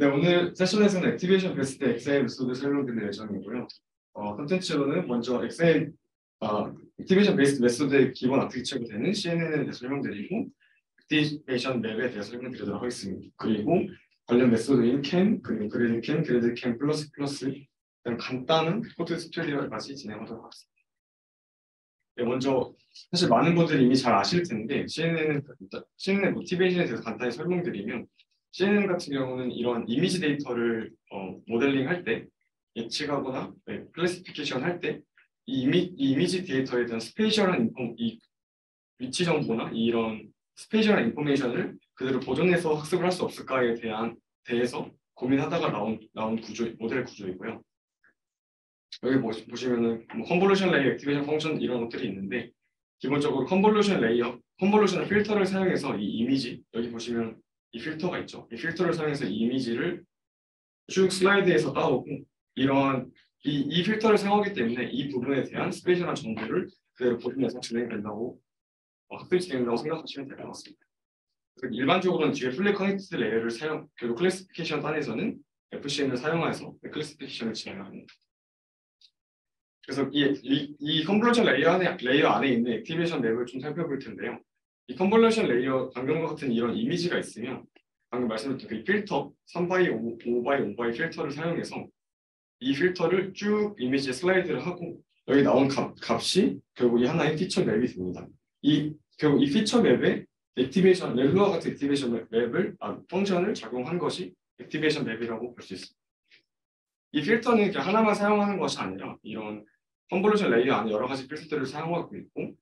네, 오늘 세션에서는 액티베이션 베스트 XA 메소드 설명드릴 예정이고요. 컨텐츠로는 먼저 XA 액티베이션 베이스드 메소드의 기본 아키텍처가 되는 CNN에 대해서 설명드리고, 액티베이션 맵에 대해서 설명드리도록 하겠습니다. 그리고 관련 메소드인 CAN, 그리고 그래드 CAN 플러스 그다음 간단한 코드 튜토리얼까지 진행하도록 하겠습니다. 네, 먼저 사실 많은 분들이 이미 잘 아실 텐데 CNN 모티베이션에 대해서 간단히 설명드리면, CNN 같은 경우는 이런 이미지 데이터를 모델링 할 때, 예측하거나 클래시피케이션 할 때 이 이미지 데이터에 대한 스페이셜한 이 위치 정보나 이런 스페이셜한 인포메이션을 그대로 보존해서 학습을 할 수 없을까에 대해서 고민하다가 나온 모델 구조이고요. 여기 보시면은 컨볼루션 레이어, 액티베이션 펑션 이런 것들이 있는데, 기본적으로 컨볼루션 필터를 사용해서 이 이미지, 여기 보시면 이 필터가 있죠. 이 필터를 사용해서 이 이미지를 쭉 슬라이드에서 따오고, 이 필터를 사용하기 때문에 이 부분에 대한 스페이셜한 정보를 그대로 보존해서 학습이 진행된다고 생각하시면 될 것 같습니다. 일반적으로는 뒤에 풀리 커넥티드 레이어를 그리고 클래시피케이션 단에서는 FCM을 사용해서 클래시피케이션을 진행합니다. 그래서 이 컨볼루션 레이어 안에 있는 액티베이션 맵을 좀 살펴볼 텐데요. 이 컨볼루션 레이어 방금과 같은 이런 이미지가 있으면, 방금 말씀드린 그 필터 3x 5x5x 필터를 사용해서 이 필터를 쭉 이미지에 슬라이드를 하고, 여기 나온 값이 결국 이 하나의 피처 맵이 됩니다. 결국 이 피처 맵에 액티베이션 렐루와 같은 액티베이션 펑션을 작용한 것이 액티베이션 맵이라고 볼 수 있습니다. 이 필터는 그냥 하나만 사용하는 것이 아니라 이런 컨볼루션 레이어 안에 여러 가지 필터들을 사용하고 있고,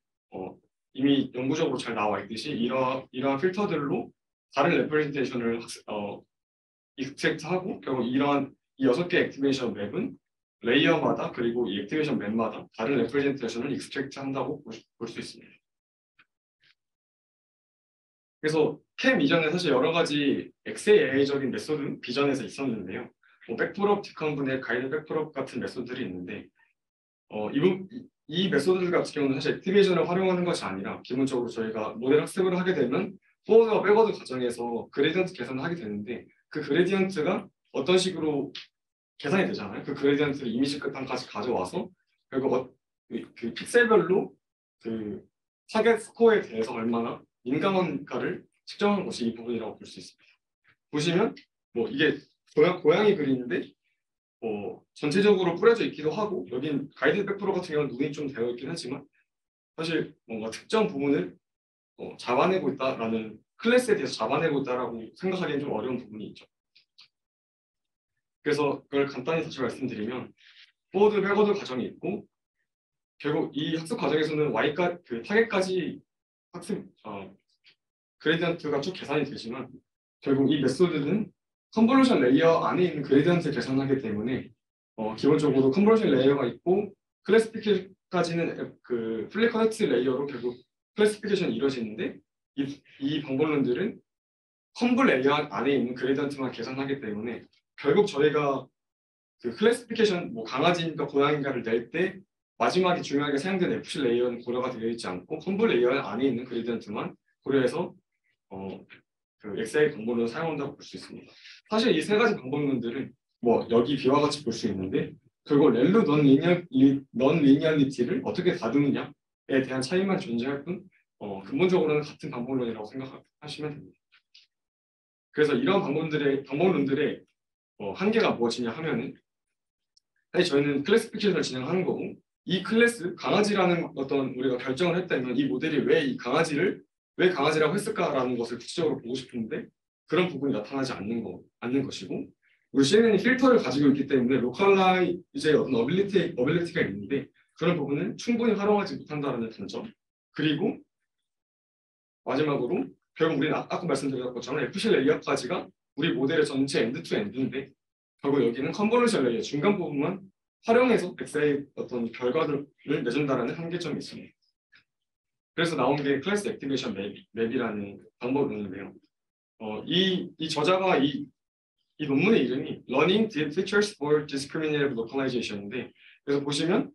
이미 연구적으로 잘 나와 있듯이 이러한 필터들로 다른 레프레젠테이션을 익스트랙트하고, 결국 이 6개 액티베이션 맵은 레이어마다 그리고 이 액티베이션 맵마다 다른 레프레젠테이션을 익스트랙트한다고 볼 수 있습니다. 그래서 캠 이전에 사실 여러 가지 XAA적인 메소드 비전에서 있었는데요. 백프롭, 디컨분의 가이드 백프롭 같은 메소드들이 있는데, 이 메소드들 같은 경우는 사실 액티베이션을 활용하는 것이 아니라, 기본적으로 저희가 모델 학습을 하게 되면 포워드와 백워드 과정에서 그레디언트 계산을 하게 되는데, 그 그레디언트가 어떤 식으로 계산이 되잖아요. 그 그레디언트를 이미지 끝단까지 가져와서 결국 그 픽셀별로 그 타겟 스코어에 대해서 얼마나 민감한가를 측정한 것이 이 부분이라고 볼 수 있습니다. 보시면 이게 고양이 그림인데 전체적으로 뿌려져 있기도 하고, 여긴 가이드 백프로 같은 경우는 눈이 좀 되어 있긴 하지만, 사실 뭔가 특정 부분을 잡아내고 있다라는, 클래스에 대해서 잡아내고 있다라고 생각하기엔 좀 어려운 부분이 있죠. 그래서 그걸 간단히 다시 말씀드리면, 포워드 백워드 과정이 있고, 결국 이 학습 과정에서는 그 타겟까지 그레디언트가 쭉 계산이 되지만, 결국 이 메소드는 컨볼루션 레이어 안에 있는 그레디언트 계산하기 때문에 기본적으로 컨볼루션 레이어가 있고, 클래시피케이션까지는 그 풀리 커넥트 레이어로 결국 클래시피케이션이 이루어지는데, 이 방법론들은 컨볼 레이어 안에 있는 그레디언트만 계산하기 때문에, 결국 저희가 그 클래시피케이션 강아지인가 고양이인가를 낼 때 마지막에 중요하게 사용된 FC 레이어는 고려가 되어 있지 않고, 컨볼 레이어 안에 있는 그레디언트만 고려해서 그 XA 방법론을 사용한다고 볼 수 있습니다. 사실 이 세 가지 방법론들은 여기 비와 같이 볼 수 있는데, 결국 렐루 넌 리니얼리티를 어떻게 다루느냐에 대한 차이만 존재할 뿐, 근본적으로는 같은 방법론이라고 생각하시면 됩니다. 그래서 이런 방법론들의 한계가 무엇이냐 하면은, 사실 저희는 클래시피케이션을 진행하는 거고, 이 클래스 강아지라는 어떤 우리가 결정을 했다면 이 모델이 왜 강아지라고 했을까라는 것을 구체적으로 보고 싶은데, 그런 부분이 나타나지 않는 것이고, 우리 CNN이 필터를 가지고 있기 때문에 로컬라이즈의 어떤 어빌리티가 있는데, 그런 부분을 충분히 활용하지 못한다는 단점. 그리고 마지막으로 결국 우리는 아까 말씀드렸던 것처럼 FC 레이어까지가 우리 모델의 전체 엔드 투 엔드인데, 결국 여기는 컨볼루션 레이어 중간 부분만 활용해서 XA 어떤 결과들을 내준다는 한계점이 있습니다. 그래서 나온 게 클래스 액티베이션 맵이라는 방법론인데요. 이 저자가 이 논문의 이름이 Learning Deep Features for Discriminative Localization인데, 그래서 보시면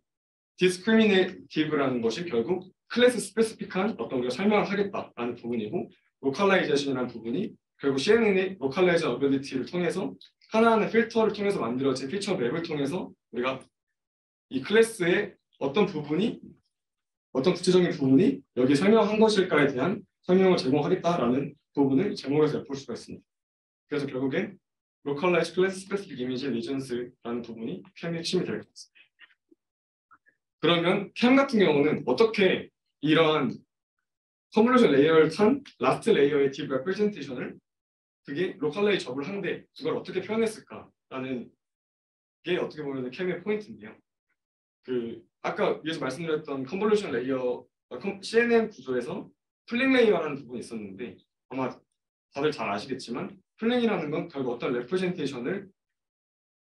discriminative라는 것이 결국 클래스 스페시픽한 어떤 우리가 설명을 하겠다라는 부분이고, 로컬라이제이션이라는 부분이 결국 CNN의 로컬라이즈 어빌리티를 통해서 하나하나 필터를 통해서 만들어진 피처 맵을 통해서 우리가 이 클래스의 어떤 부분이 어떤 구체적인 부분이 여기 설명한 것일까에 대한 설명을 제공하겠다라는 부분을 제목에서 엿볼 수가 있습니다. 그래서 결국엔 Localized Class Specific Image Regions라는 부분이 캠의 핵심이 될 것 같습니다. 그러면 캠 같은 경우는 어떻게 이러한 컨볼루션 레이어를 탄 라스트 레이어의 딥 레프레젠테이션을 그게 로컬라이즈 접을 한데 그걸 어떻게 표현했을까라는 게 어떻게 보면 캠의 포인트인데요. 그 아까 위에서 말씀드렸던 컨볼루션 레이어 CNN 구조에서 플링 레이어라는 부분이 있었는데 아마 다들 잘 아시겠지만 플링이라는 건 결국 어떤 레프레젠테이션을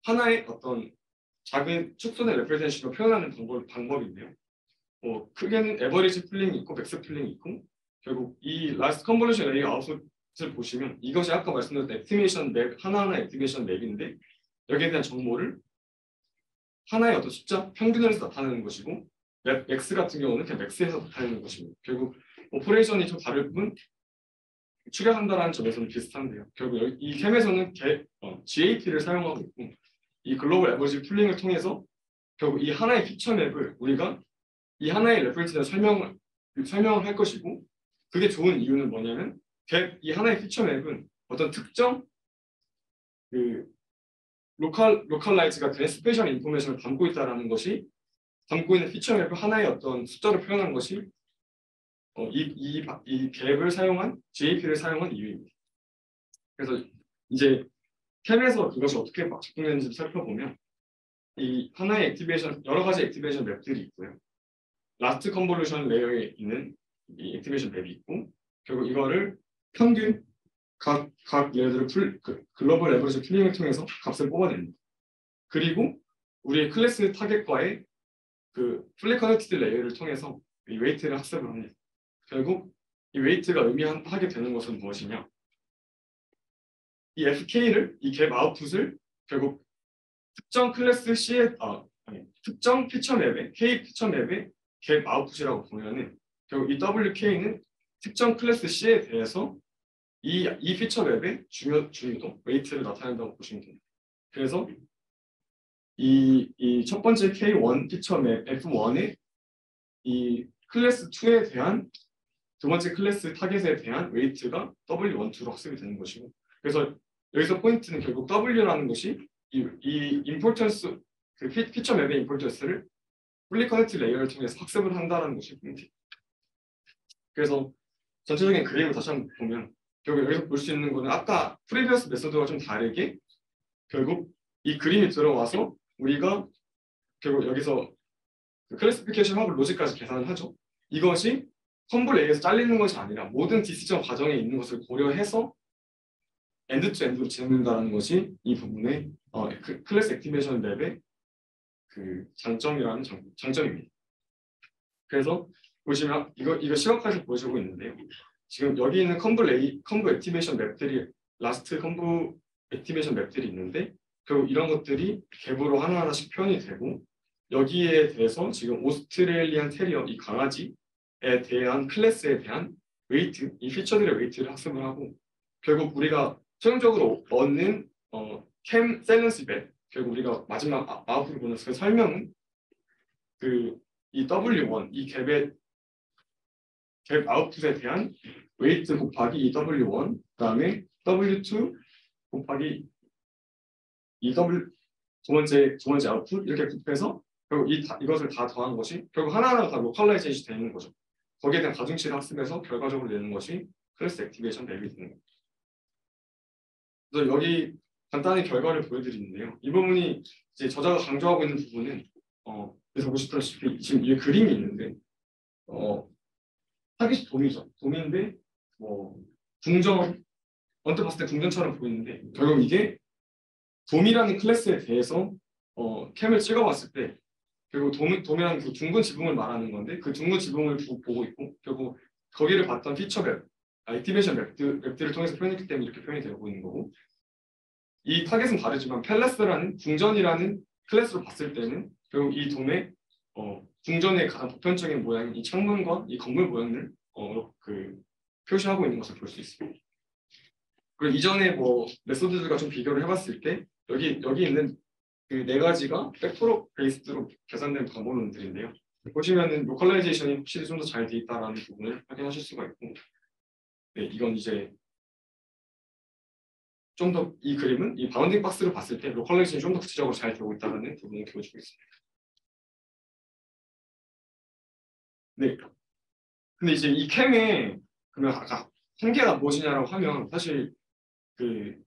하나의 어떤 작은 축소된 레프레젠테이션으로 표현하는 방법인데요. 크게는 에버리지 플링이 있고 맥스 플링이 있고 결국 이 라스트 컨볼루션 레이어 아웃풋을 보시면 이것이 아까 말씀드렸던 액티베이션 맵 하나하나 액티베이션 맵인데 여기에 대한 정보를 하나의 어떤 숫자 평균에서 나타내는 것이고 맥스 같은 경우는 그냥 맥스에서 나타내는 것입니다. 결국 오퍼레이션이 좀 다를 뿐 추격한다는 점에서는 비슷한데요. 결국 이 캠에서는 GAP를 사용하고 있고 이 글로벌 에버리지 풀링을 통해서 결국 이 하나의 피처 맵을 우리가 이 하나의 레퍼런스에 설명을 할 것이고 그게 좋은 이유는 뭐냐면 이 하나의 피처 맵은 어떤 특정 그 로컬라이즈가 된 스페셜 인포메이션을 담고 있다는 것이 담고 있는 피처 맵을 하나의 어떤 숫자로 표현한 것이 이 갭을 사용한 GAP를 사용한 이유입니다. 그래서 이제 캠에서 이것이 어떻게 작동되는지 살펴보면 이 하나의 액티베이션 여러 가지 액티베이션 맵들이 있고요. 라스트 컨볼루션 레이어에 있는 이 액티베이션 맵이 있고 결국 이거를 평균 각 예를 들어 글로벌 에버리지 플링을 통해서 값을 뽑아냅니다. 그리고 우리의 클래스 타겟과의 그 플리 커넥티드 레이어를 통해서 이 웨이트를 학습을 합니다. 결국 이 웨이트가 의미하게 되는 것은 무엇이냐? 이 FK를 이 갭 아웃풋을 결국 특정 클래스 C의 특정 피처 맵의 K 피처 맵의 갭 아웃풋이라고 보면은 결국 이 WK는 특정 클래스 C에 대해서 이 피처 맵의 중요도 웨이트를 나타낸다고 보시면 됩니다. 그래서 이 첫 번째 K1 피처 맵 F1의 이 클래스 2에 대한 두 번째 클래스 타겟에 대한 웨이트가 W12로 학습이 되는 것이고 그래서 여기서 포인트는 결국 W라는 것이 이 임포턴스 그 피처 맵의 임포턴스를 플리 커넥트 레이어를 통해서 학습을 한다는 것이 포인트입니다. 그래서 전체적인 그림을 다시 한번 보면 결국 여기서 볼 수 있는 거는 아까 프리비어스 메소드와 좀 다르게 결국 이 그림이 들어와서 우리가 결국 여기서 클래시피케이션 하고 로직까지 계산을 하죠. 이것이 컴블 A에서 잘리는 것이 아니라 모든 디시전 과정에 있는 것을 고려해서 엔드 투 엔드로 진행된다는 것이 이 부분의 클래스 액티베이션 맵의 그 장점이라는 장점입니다. 그래서 보시면 이거 시각화해서 보여주고 있는데요. 지금 여기 있는 컴블 액티베이션 맵들이 라스트 컴블 액티베이션 맵들이 있는데 결국 이런 것들이 갭으로 하나하나씩 표현이 되고 여기에 대해서 지금 오스트레일리안 테리어 이 강아지에 대한 클래스에 대한 웨이트 이 피처들의 웨이트를 학습을 하고 결국 우리가 최종적으로 얻는 캠 셀런스 맵 결국 우리가 마지막 아웃풋을 보는 그 설명은 이 W1 이 갭의 갭 아웃풋에 대한 웨이트 곱하기 이 W1 그다음에 W2 곱하기 이 두 번째 아웃풋 이렇게 곱해서 결국 이것을 다 더한 것이 결국 하나하나 다 로컬라이제이션이 되는 거죠. 거기에 대한 가중치를 학습해서 결과적으로 내는 것이 클래스 액티베이션 맵이 되는 겁니다. 그래서 여기 간단히 결과를 보여드리는데요. 이 부분이 이제 저자가 강조하고 있는 부분은 그래서 보시다시피 지금 이 그림이 있는데 타깃이 돔이죠. 돔인데 궁전 언뜻 봤을 때 궁전처럼 보이는데 결국 이게 돔이라는 클래스에 대해서 캠을 찍어봤을 때 결국 돔이라는 그 둥근 지붕을 말하는 건데 그 둥근 지붕을 보고 있고 결국 거기를 봤던 피처 맵, 액티베이션 맵들을 통해서 표현했기 때문에 이렇게 표현이 되고 있는 거고 이 타겟은 다르지만 팰레스라는 궁전이라는 클래스로 봤을 때는 결국 이 돔의 궁전의 가장 보편적인 모양인 이 창문과 이 건물 모양을 표시하고 있는 것을 볼 수 있습니다. 그리고 이전에 뭐 메소드들과 좀 비교를 해봤을 때 여기 있는 그 네 가지가 팩토로 베이스로 계산된 방법론들인데요. 보시면은 로컬라이제이션이 확실히 좀 더 잘 돼 있다라는 부분을 확인하실 수가 있고, 네, 이건 이제 좀 더 이 그림은 이 바운딩 박스를 봤을 때 로컬라이제이션이 좀 더 구체적으로 잘 되고 있다는 부분을 보여주고 있습니다. 네. 근데 이제 이 캠에 그러면 아까 한계가 무엇이냐라고 하면 사실 그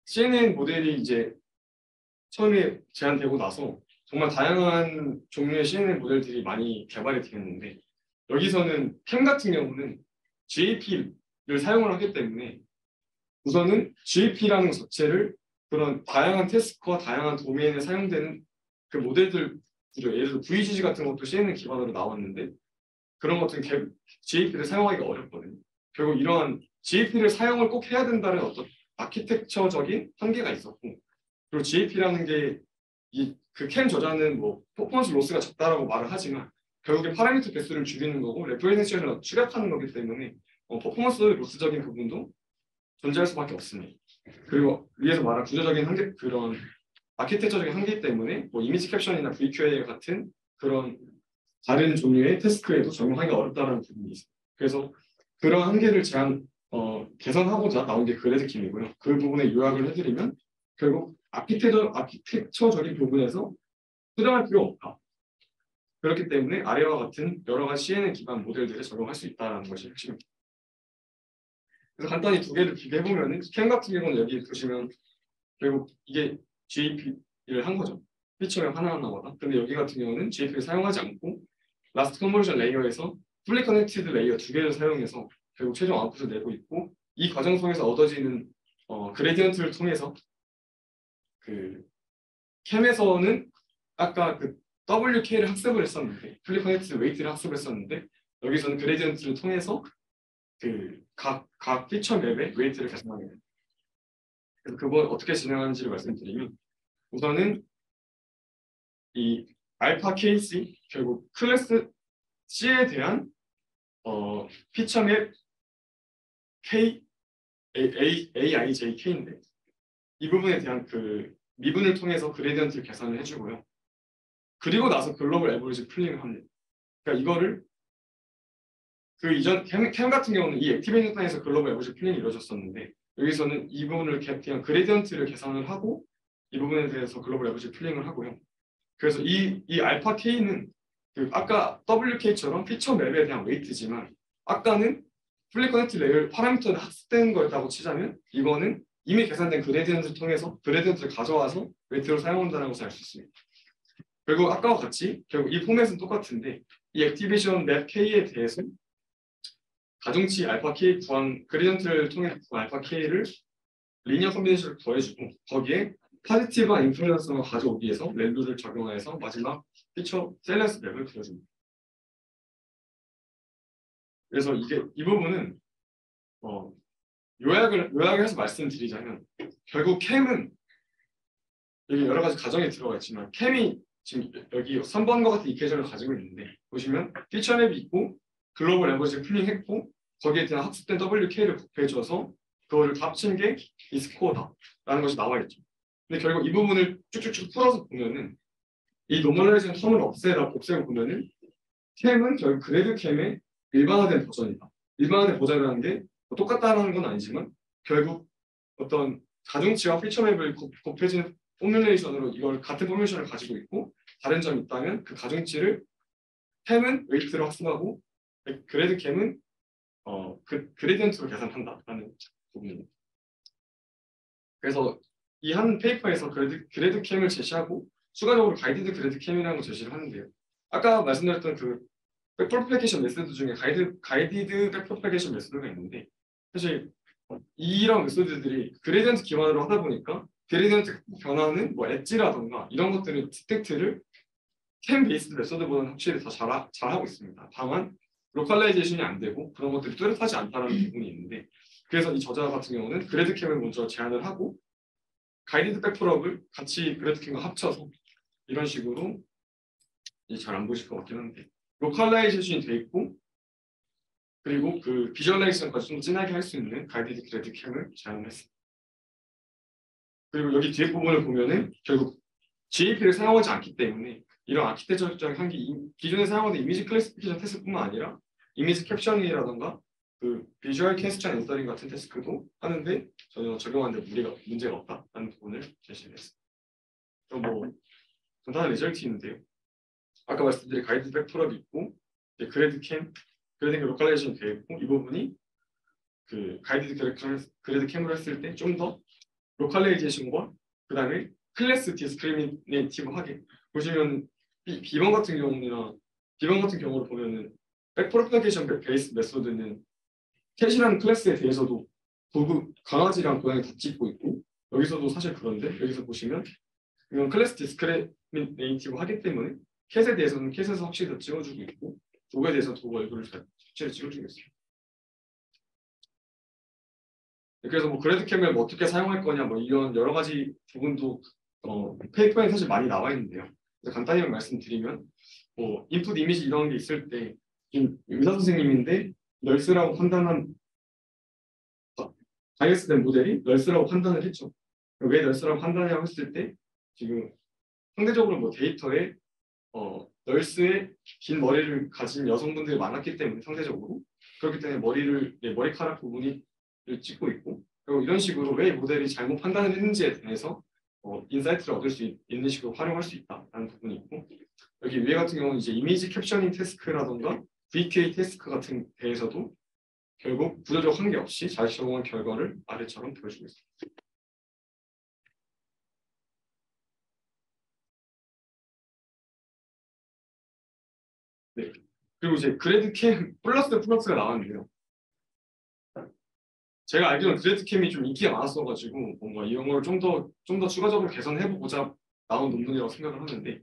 CNN 모델이 이제 처음에 제안되고 나서 정말 다양한 종류의 CNN 모델들이 많이 개발이 되었는데 여기서는 캠 같은 경우는 GAP를 사용을 하기 때문에 우선은 GAP라는 것 자체를 그런 다양한 태스크와 다양한 도메인에 사용되는 그 모델들, 예를 들어 VGG 같은 것도 CNN 기반으로 나왔는데 그런 것들은 GAP를 사용하기가 어렵거든요. 결국 이러한 GAP를 사용을 꼭 해야 된다는 어떤 아키텍처적인 한계가 있었고, 그리고 GAP라는 게 그 캠 저자는 뭐 퍼포먼스 로스가 적다라고 말을 하지만 결국에 파라미터 개수를 줄이는 거고 레프레젠테이션을 축약하는 거기 때문에 퍼포먼스 로스적인 부분도 존재할 수밖에 없습니다. 그리고 위에서 말한 구조적인 한계, 그런 아키텍처적인 한계 때문에 뭐 이미지 캡션이나 VQA 같은 그런 다른 종류의 태스크에도 적용하기가 어렵다는 부분이 있습니다. 그래서 그런 한계를 개선하고자 나온 게 그레드킴이고요. 그 부분에 요약을 해드리면 결국 아키텍처적인 부분에서 수정할 필요 없다. 그렇기 때문에 아래와 같은 여러 가지 CNN 기반 모델들을 적용할 수 있다는 것이 핵심입니다. 그래서 간단히 두 개를 비교해보면 캠 같은 경우는 여기 보시면 결국 이게 GAP를 한 거죠. 피처맵 하나하나마다. 근데 여기 같은 경우는 GAP를 사용하지 않고 라스트 컨버전 레이어에서 풀리 커넥티드 레이어 두 개를 사용해서 결국 최종 아웃풋을 내고 있고 이 과정 속에서 얻어지는 그레디언트를 통해서 그 캠에서는 아까 그 WK를 학습을 했었는데 풀리 커넥티드 웨이트를 학습을 했었는데 여기서는 그레디언트를 통해서 그 각 피처 맵의 웨이트를 계산하게 됩니다. 그래서 그걸 어떻게 진행하는지를 말씀드리면 우선은 이 알파 KC 결국 클래스 C에 대한 피처 맵 K AIJK인데 이 부분에 대한 그 미분을 통해서 그레디언트를 계산을 해주고요. 그리고 나서 글로벌 에버리지 풀링을 합니다. 그러니까 이거를 그 이전 캠 같은 경우는 이 액티베이션 단에서 글로벌 에버리지 풀링이 이루어졌었는데 여기서는 이 부분을 그냥 그레디언트를 계산을 하고 이 부분에 대해서 글로벌 에버리지 풀링을 하고요. 그래서 이 알파 K는 그 아까 WK처럼 피처 맵에 대한 웨이트지만 아까는 풀리 커넥트 레이어 파라미터를 학습된 거였다고 치자면 이거는 이미 계산된 그레디언트를 통해서 그레디언트를 가져와서 웨이트로 사용한다는 것을 알 수 있습니다. 결국 아까와 같이 결국 이 포맷은 똑같은데 이 액티베이션 맵 K에 대해서 가중치 알파 K 구한 그레디언트를 통해 구한 알파 K를 리니어 컨비네이션을 더해주고 거기에 파지티브한 인플루언서가 가져오기 위해서 밸류를 적용해서 마지막 피처 셀레스 맵을 그려줍니다. 그래서 이 부분은 요약을 해서 말씀드리자면 결국 캠은 여기 여러 가지 가정이 들어가 있지만 캠이 지금 여기 3번과 같은 이퀘이션을 가지고 있는데 보시면 피처 맵이 있고 글로벌 에버리지 풀링했고 거기에 대한 학습된 WK를 곱해줘서 그거를 합친 게 이 스코어다라는 것이 나와 있죠. 근데 결국 이 부분을 쭉쭉쭉 풀어서 보면은 이 노멀라이징 텀을 없애고 보면은 캠은 결국 그래드 캠의 일반화된 버전이다. 일반화된 버전이라는 게 똑같다는 건 아니지만 결국 어떤 가중치와 피처맵을 곱해진 포뮬레이션으로 이걸 같은 포뮬레이션을 가지고 있고 다른 점이 있다면 그 가중치를 캠은 웨이트로 학습하고 그래드 캠은 그레디언트로 계산한다라는 부분입니다. 그래서 이 한 페이퍼에서 그래드 캠을 제시하고 추가적으로 가이디드 그래드 캠이라는 걸 제시를 하는데요. 아까 말씀드렸던 그 백프로파게이션 메소드 중에 가이디드 백프로파게이션 메소드가 있는데 사실 이런 메소드들이 그레디언트 기반으로 하다 보니까 그레디언트 변화는 뭐 엣지라던가 이런 것들을 디텍트를 캠 베이스드 메소드보다는 확실히 더 잘하고 있습니다. 다만 로컬라이제이션이 안 되고 그런 것들이 뚜렷하지 않다는 부분이 있는데 그래서 이 저자 같은 경우는 그래드 캠을 먼저 제안을 하고 가이디드 백프롭을 같이 그래드 캠과 합쳐서 이런 식으로 잘 안 보실 것 같긴 한데 로컬라이제이션이 돼 있고 그리고 그 비주얼라이제이션까지 좀 진하게 할 수 있는 가이디드 그래드 캠을 제안을 했습니다. 그리고 여기 뒤에 부분을 보면은 결국 GAP를 사용하지 않기 때문에 이런 아키텍처적인 한계, 기존에 사용하는 이미지 클래시피케이션 테스트뿐만 아니라 이미지 캡션이라던가 그 비주얼 퀘스천 엔서링 같은 테스트도 하는데 전혀 적용하는데 문제가 없다라는 부분을 제시했습니다. 그럼 뭐 간단한 리절트 있는데요. 아까 말씀드린 가이드 백프롭이 있고 그래드 캠 로컬라이제이션 되어 있고 이 부분이 그 그래드 캠으로 했을 때 좀 더 로컬라이제이션과 그 다음에 클래스 디스크리미네이티브하게 보시면 비번 같은 경우로 보면은 백프로파게이션 베이스 메소드는 캣이라는 클래스에 대해서도 도구 강아지랑 고양이 다 찍고 있고 여기서도 사실 그런데 여기서 보시면 이건 클래스 디스크리미네이티브 하기 때문에 캣에 대해서는 캣에서 확실히 더 찍어주고 있고 도구에 대해서 도구 얼굴을 확실히 찍어주고 있어요. 그래서 뭐 그래드캠을 뭐 어떻게 사용할 거냐 뭐 이런 여러 가지 부분도 페이퍼에 사실 많이 나와 있는데요. 간단히 말씀드리면 뭐 인풋 이미지 이런 게 있을 때 의사 선생님인데 널스라고 판단한 바이어스된 모델이 널스라고 판단을 했죠. 왜 널스라고 판단하냐고 했을 때 지금 상대적으로 뭐 데이터에 널스의 긴 머리를 가진 여성분들이 많았기 때문에 상대적으로 그렇기 때문에 머리카락 부분이 찍고 있고 그리고 이런 식으로 왜 모델이 잘못 판단을 했는지에 대해서 인사이트를 얻을 수 있는 식으로 활용할 수 있다라는 부분이 있고 여기 위에 같은 경우는 이제 이미지 캡셔닝 태스크라던가 VQA 태스크 같은 데에서도 결국 구조적 한계 없이 잘 적용한 결과를 아래처럼 보여주고 있습니다. 네. 그리고 이제 그래드캠 플러스가 나왔는데요. 제가 알기로는 그래드캠이 좀 인기가 많았어가지고 뭔가 이런 걸 좀 더 추가적으로 개선해보고자 나온 논문이라고 생각을 하는데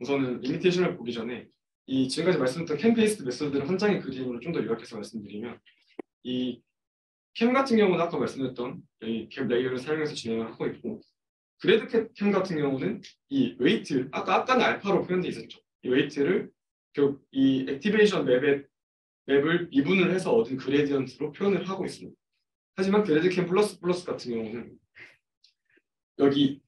우선은 리미테이션을 보기 전에 이 지금까지 말씀드렸던 캠 베이스드 메소드를 한 장의 그림으로 좀 더 요약해서 말씀드리면 이 캠 같은 경우는 아까 말씀드렸던 이 캡 레이어를 사용해서 진행을 하고 있고 그래드 캠 같은 경우는 이 웨이트 아까는 알파로 표현되어 있었죠. 이 웨이트를 결국 이 액티베이션 맵을 미분을 해서 얻은 그레디언트로 표현을 하고 있습니다. 하지만 그래드 캠 플러스 같은 경우는 여기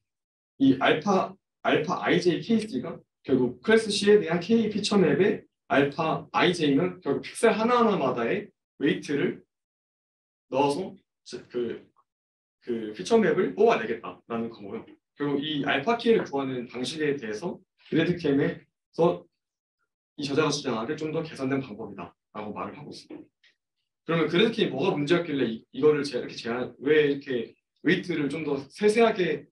이 알파 IJ KC가 결국 클래스 C에 대한 K 피처 맵의 알파 IJ는 결국 픽셀 하나하나마다의 웨이트를 넣어서 그 피처 맵을 뽑아내겠다라는 거고요. 그리고 이 알파 키를 구하는 방식에 대해서 그래드캠에서 이 저자가 주장하되 좀 더 개선된 방법이다라고 말을 하고 있습니다. 그러면 그래드캠이 뭐가 문제였길래 이거를 왜 이렇게 웨이트를 좀 더 세세하게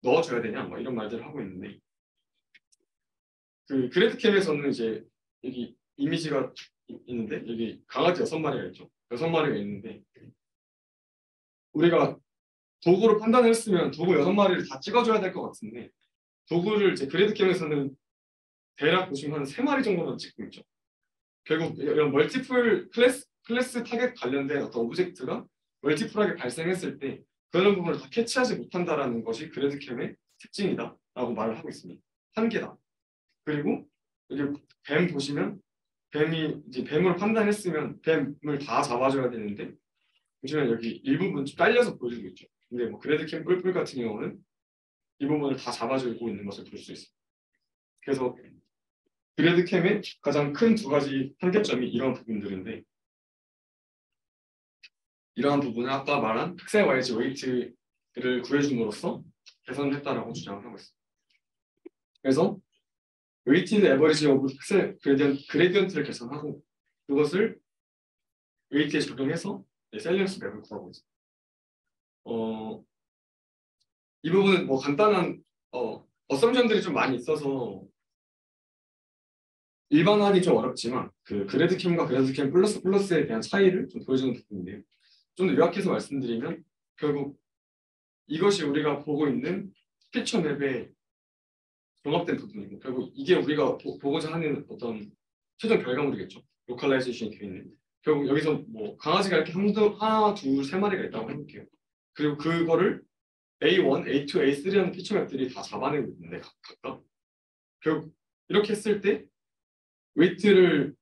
넣어줘야 되냐 뭐 이런 말들을 하고 있는데 그 그래드캠에서는 이제 여기 이미지가 있는데 여기 강아지 6마리가 있죠. 6마리가 있는데 우리가 도구로 판단을 했으면 도구 6마리를 다 찍어줘야 될 것 같은데 도구를 이제 그래드캠에서는 대략 보시면 한 3마리 정도만 찍고 있죠. 결국 이런 멀티플 클래스 타겟 관련된 어떤 오브젝트가 멀티플하게 발생했을 때 그런 부분을 다 캐치하지 못한다라는 것이 그래드캠의 특징이다라고 말을 하고 있습니다. 한계다. 그리고 여기 뱀 보시면 뱀이 이제 뱀으로 판단했으면 뱀을 다 잡아줘야 되는데 보시면 여기 일부분 딸려서 보여주고 있죠. 근데 뭐 그래드캠 뿔뿔 같은 경우는 이 부분을 다 잡아주고 있는 것을 볼 수 있습니다. 그래서 그래드캠의 가장 큰 2가지 한계점이 이런 부분들인데 이러한 부분은 아까 말한 픽셀 YG 웨이트를 구해줌으로써 개선했다라고 주장하고 있습니다. 그래서 웨이티드 에버리지 오브 픽셀 그레디언트를 개선하고 그것을 웨이트에 적용해서 셀리언스 맵을 구하고 있습니다. 이 부분은 뭐 간단한 어썸션들이 좀 많이 있어서 일반화하기 좀 어렵지만 그 그래드캠과 그래드캠 플러스에 대한 차이를 좀 보여주는 부분인데요. 좀 더 요약해서 말씀드리면 결국 이것이 우리가 보고 있는 피처 맵의 종합된 부분이고 결국 이게 우리가 보고자 하는 어떤 최종 결과물이겠죠. 로컬라이제이션이 되어 있는. 결국 여기서 뭐 강아지가 이렇게 하나, 둘, 3마리가 있다고 해볼게요. 그리고 그거를 A1, A2, A3라는 피처 맵들이 다 잡아내고 있는데 각각. 결국 이렇게 했을 때 웨이트를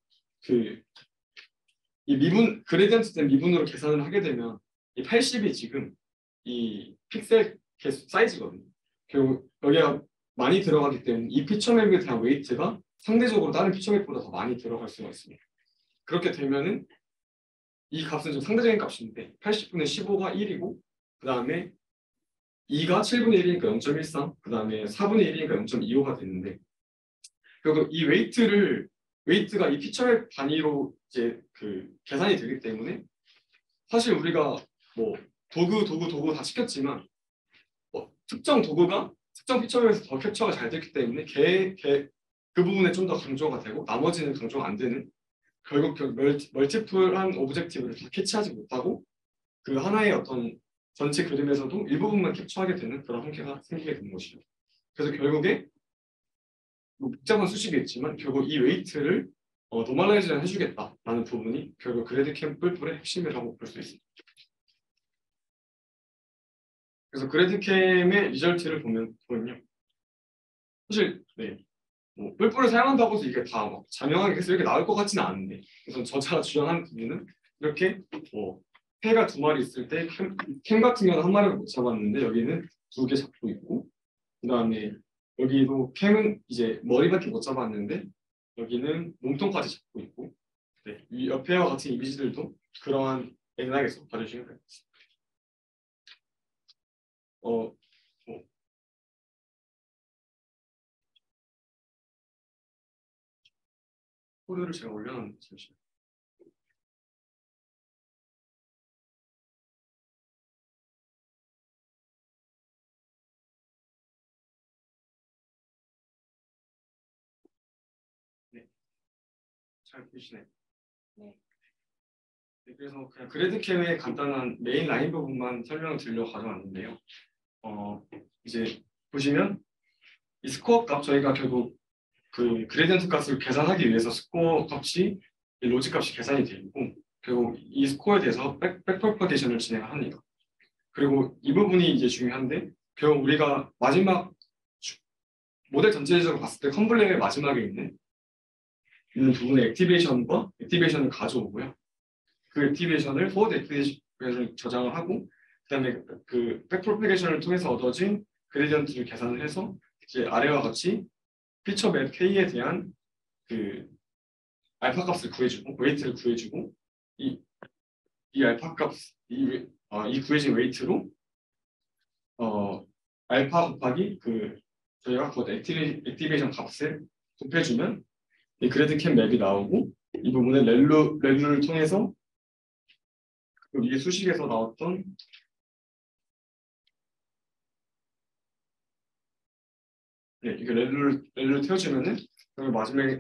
이 그레디언트 된 미분으로 계산을 하게 되면 이 80이 지금 이 픽셀 개수 사이즈거든요. 결국 여기가 많이 들어가기 때문에 이 피처맵에 대한 웨이트가 상대적으로 다른 피처맵보다 더 많이 들어갈 수가 있습니다. 그렇게 되면은 이 값은 좀 상대적인 값인데 80분의 15가 1이고 그 다음에 2가 7분의 1이니까 0.13, 그 다음에 4분의 1이니까 0.25가 되는데 결국 이 웨이트가 이 피처맵 단위로 이제 그 계산이 되기 때문에 사실 우리가 뭐 도구 다 시켰지만 특정 도구가 특정 피처맵에서 더 캡처가 잘 됐기 때문에 그 부분에 좀 더 강조가 되고 나머지는 강조가 안 되는 결국 멀티플한 오브젝티브를 다 캐치하지 못하고 그 하나의 어떤 전체 그림에서도 일부분만 캡처하게 되는 그런 한계가 생기게 되는 것이죠. 그래서 결국에 뭐 복잡한 수식이겠지만 결국 이 웨이트를 노멀라이즈를 해주겠다라는 부분이 결국 그래드캠 뿔뿔의 핵심이라고 볼 수 있습니다. 그래서 그래드캠의 리절트를 보면요. 사실 뭐 뿔뿔을 사용한다고 해서 이게 다 막 자명하게 해서 이렇게 나올 것 같지는 않은데 우선 저자가 주장하는 부분은 이렇게 새가 2마리 있을 때 캠 같은 경우는 1마리를 못 잡았는데 여기는 2개 잡고 있고 그 다음에 여기도 캠은 이제 머리밖에 못 잡았는데 여기는 몸통까지 잡고 있고 이 옆에와 같은 이미지들도 그러한 맥락에서 봐주시면 되겠습니다. 코드를 제가 올려놨는데 잠시만요. 네, 잘 보시네요. 네. 그래서 그냥 그래드캠의 간단한 메인 라인 부분만 설명을 드리려고 가져왔는데요. 이제 보시면 이 스코어 값 저희가 결국 그 그레디언트 값을 계산하기 위해서 스코어 값이 이 로직 값이 계산이 되어 있고 결국 이 스코어에 대해서 백프로파게이션을 진행을 합니다. 그리고 이 부분이 이제 중요한데 결국 우리가 마지막 모델 전체적으로 봤을 때 컴블레의 마지막에 있는 부분의 액티베이션을 가져오고요. 그 액티베이션을 포워드 액티베이션을 저장을 하고 그다음에 그 백프로파게이션을 통해서 얻어진 그레디언트를 계산을 해서 이제 아래와 같이 피처 맵 K에 대한 그 알파 값을 구해주고 웨이트를 구해주고 이 알파 값 이 구해진 웨이트로 알파 곱하기 그 저희가 그 액티베이션 값을 곱해주면 이 그래드 캠 맵이 나오고 이 부분은 렐루를 통해서 이게 수식에서 나왔던 이게 렐루를 태워주면은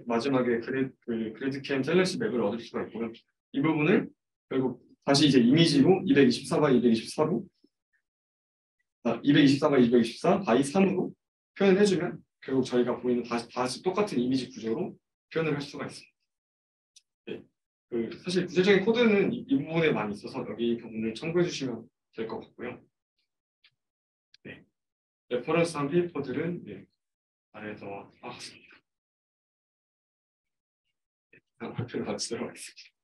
마지막에 그래드 캠 텔레시 맵을 얻을 수가 있고요. 이 부분을 결국 다시 이제 이미지로 224by 224로 224by 224 by 3으로 표현을 해주면 결국 저희가 보이는 다시 똑같은 이미지 구조로 표현을 할 수가 있습니다. 네. 사실 구체적인 코드는 이 부분에 많이 있어서 여기 부분을 참고해 주시면 될 것 같고요. 네. 레퍼런스한 페이퍼들은 아래에서 나왔습니다. 발표를 마치도록 하겠습니다.